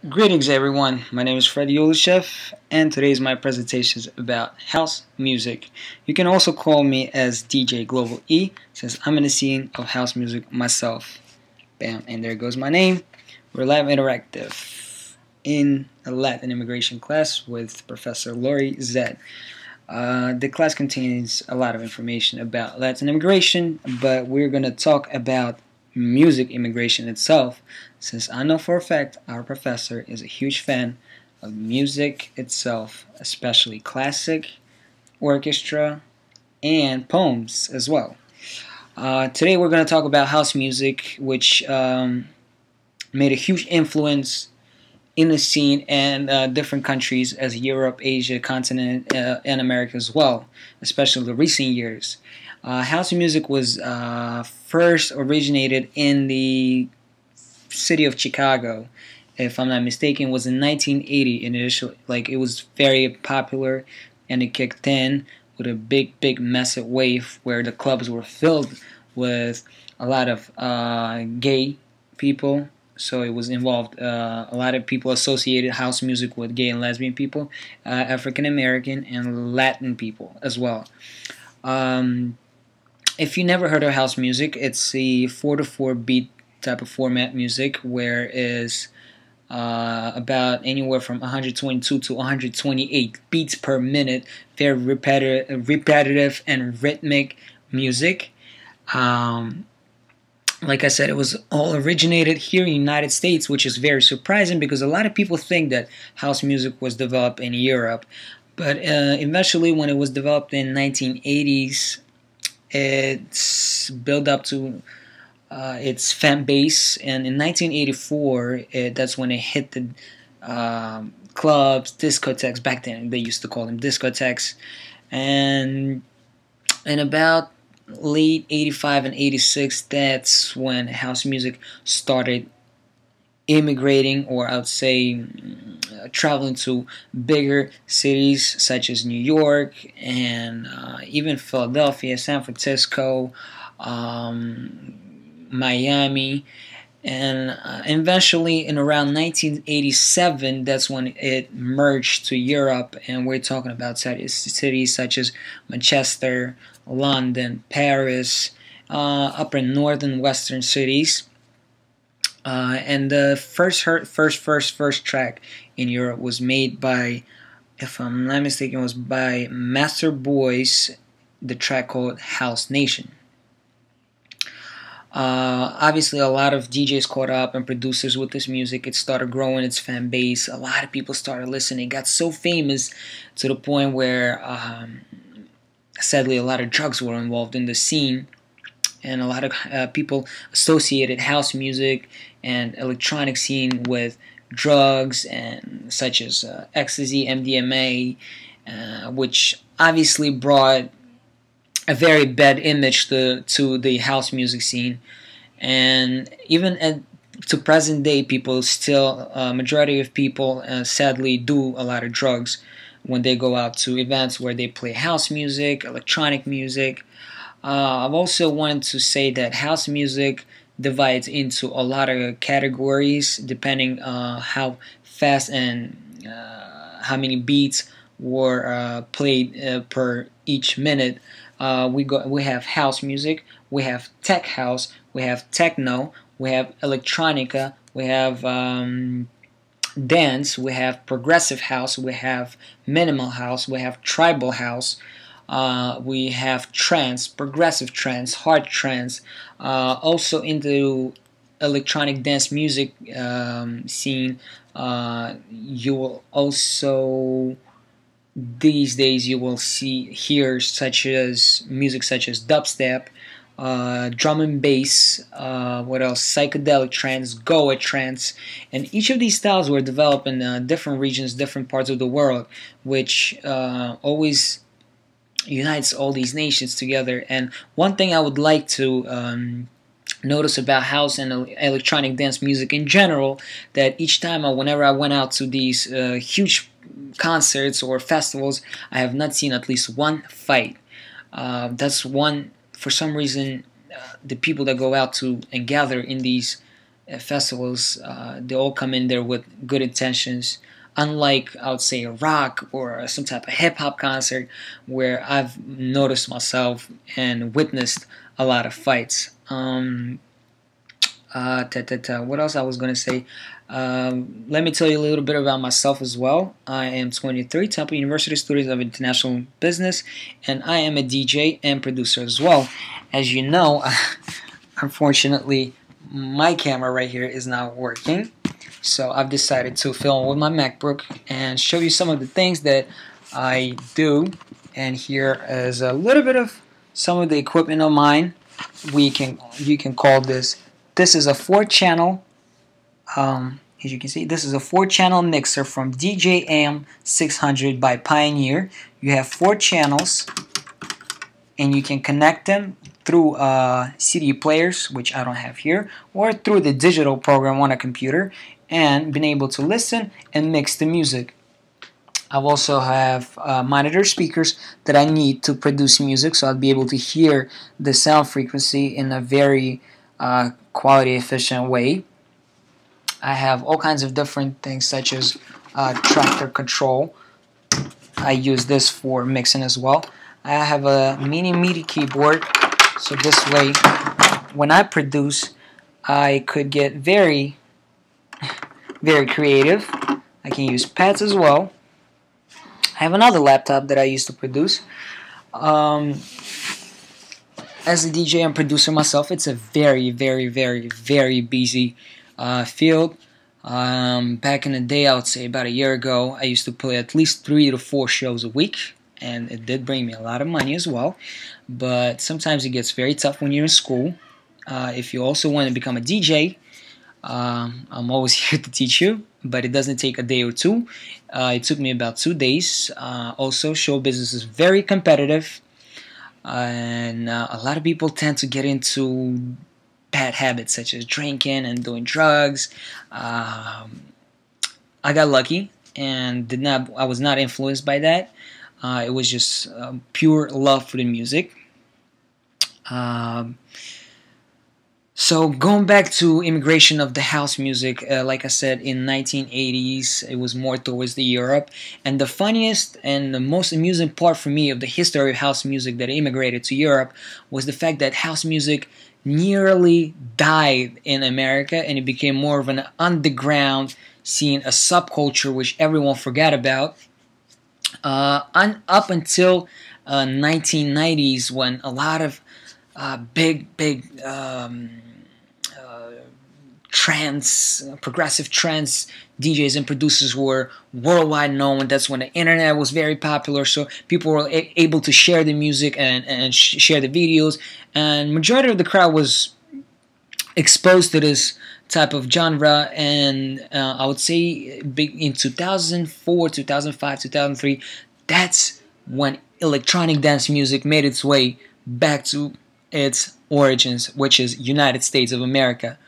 Greetings everyone, my name is Fred Yulishev and today is my presentation about house music. You can also call me as DJ Global E since I'm in the scene of house music myself. Bam, and there goes my name. We're live interactive in a Latin immigration class with Professor Lori Zed. The class contains a lot of information about Latin immigration, but we're going to talk about music immigration itself, since I know for a fact our professor is a huge fan of music itself, especially classic, orchestra, and poems as well. Today we're going to talk about house music, which made a huge influence in the scene and different countries as Europe, Asia, continent, and America as well, especially the recent years. House music was first originated in the city of Chicago, if I'm not mistaken. Was in 1980 initially. Like, it was very popular, and it kicked in with a big massive wave where the clubs were filled with a lot of gay people. So it was involved. A lot of people associated house music with gay and lesbian people, African American and Latin people as well. If you never heard of house music, it's a 4/4 beat type of format music where is about anywhere from 122 to 128 beats per minute. Very repetitive and rhythmic music. Like I said, it was all originated here in the United States, which is very surprising because a lot of people think that house music was developed in Europe. But eventually, when it was developed in 1980s, it's built up to its fan base, and in 1984, that's when it hit the clubs, discotheques. Back then, they used to call them discotheques, and in about late 85 and 86, that's when house music started immigrating, or I would say traveling to bigger cities such as New York and even Philadelphia, San Francisco, Miami, and eventually in around 1987, that's when it merged to Europe, and we're talking about cities such as Manchester, London, Paris, upper northern western cities. And the first track in Europe was made by, if I'm not mistaken, was by Master Boys, the track called House Nation. Obviously, a lot of DJs caught up and producers with this music. It started growing its fan base. A lot of people started listening. It got so famous to the point where, sadly, a lot of drugs were involved in the scene. And a lot of people associated house music and electronic scene with drugs, and such as ecstasy, MDMA, which obviously brought a very bad image to the house music scene. And even to present day, people still, majority of people sadly do a lot of drugs when they go out to events where they play house music, electronic music. I've also wanted to say that house music divides into a lot of categories depending how fast and how many beats were played per each minute. We have house music, we have tech house, we have techno, we have electronica, we have dance, we have progressive house, we have minimal house, we have tribal house. We have trance, progressive trance, hard trance. Also in the electronic dance music scene, you will also, these days, you will hear music such as dubstep, drum and bass, what else? Psychedelic trance, Goa trance, and each of these styles were developed in different regions, different parts of the world, which always unites all these nations together. And one thing I would like to notice about house and electronic dance music in general, that each time whenever I went out to these huge concerts or festivals, I have not seen at least one fight. That's one, for some reason, the people that go out to and gather in these festivals, they all come in there with good intentions. Unlike, I would say, a rock or some type of hip hop concert, where I've noticed myself and witnessed a lot of fights. What else I was gonna say? Let me tell you a little bit about myself as well. I am 23, Temple University student of International Business, and I am a DJ and producer as well. As you know, unfortunately, my camera right here is not working, so I've decided to film with my MacBook and show you some of the things that I do. And here is a little bit of some of the equipment of mine. You can call this. This is a 4-channel. As you can see, this is a 4-channel mixer from DJM 600 by Pioneer. You have 4 channels, and you can connect them through CD players, which I don't have here, or through the digital program on a computer, and been able to listen and mix the music. I also have monitor speakers that I need to produce music, so I'll be able to hear the sound frequency in a very quality efficient way. I have all kinds of different things, such as tractor control. I use this for mixing as well. I have a mini MIDI keyboard, so this way when I produce I could get very creative. I can use pads as well. I have another laptop that I used to produce. As a DJ and producer myself, it's a very busy field. Back in the day, I would say about a year ago, I used to play at least 3 to 4 shows a week, and it did bring me a lot of money as well. But sometimes it gets very tough when you're in school. If you also want to become a DJ, I'm always here to teach you, but it doesn't take a day or two. It took me about 2 days. Also, show business is very competitive, and a lot of people tend to get into bad habits such as drinking and doing drugs. I got lucky and I was not influenced by that. It was just pure love for the music. So going back to immigration of the house music, like I said, in 1980s, it was more towards the Europe. And the funniest and the most amusing part for me of the history of house music that immigrated to Europe was the fact that house music nearly died in America, and it became more of an underground scene, a subculture which everyone forgot about. Up until 1990s, when a lot of big progressive trance DJs and producers were worldwide known. That's when the internet was very popular, so people were able to share the music and share the videos, and majority of the crowd was exposed to this type of genre. And I would say in 2004, 2005, 2003, that's when electronic dance music made its way back to its origins, which is United States of America.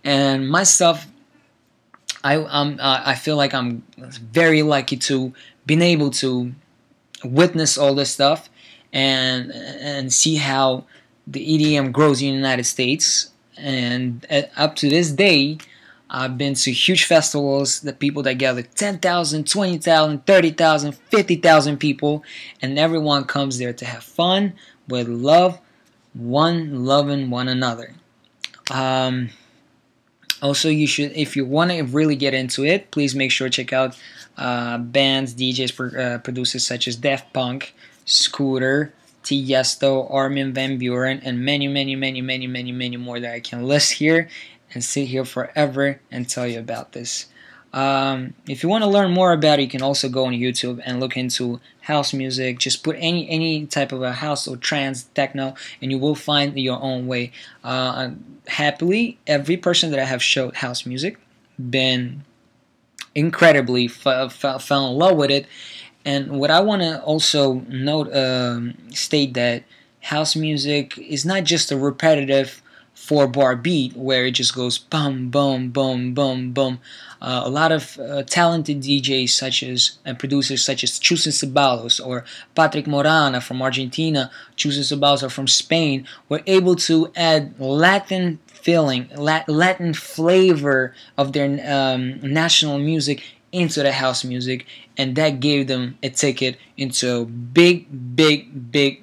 And myself, I feel like I'm very lucky to been able to witness all this stuff and see how the EDM grows in the United States. And up to this day, I've been to huge festivals, the people that gather 10,000, 20,000, 30,000, 50,000 people, and everyone comes there to have fun with love, loving one another. Also, you should, if you want to really get into it, please make sure to check out bands, DJs, producers such as Daft Punk, Scooter, Tiesto, Armin van Buuren, and many more that I can list here and sit here forever and tell you about this. If you want to learn more about it, you can also go on YouTube and look into house music. Just put any type of a house or trance, techno, and you will find your own way. Happily, every person that I have showed house music been incredibly fell in love with it. And what I want to also state that house music is not just a repetitive 4-bar beat where it just goes bum bum bum bum bum. A lot of talented DJs such as and producers such as Chusen Ceballos or Patrick Morana from Argentina, Chusen Ceballos are from Spain, were able to add Latin feeling, Latin flavor of their national music into the house music, and that gave them a ticket into a big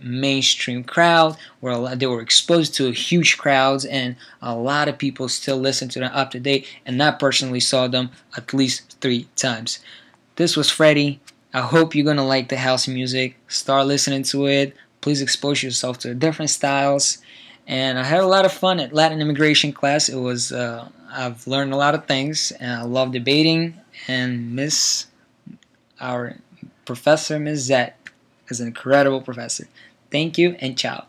mainstream crowd where they were exposed to huge crowds, and a lot of people still listen to them up to date, and I personally saw them at least 3 times. This was Freddie. I hope you're gonna like the house music. Start listening to it. Please expose yourself to different styles. And I had a lot of fun at Latin immigration class. It was I've learned a lot of things, and I love debating. And our professor, Miss Zet, is an incredible professor. Thank you and ciao.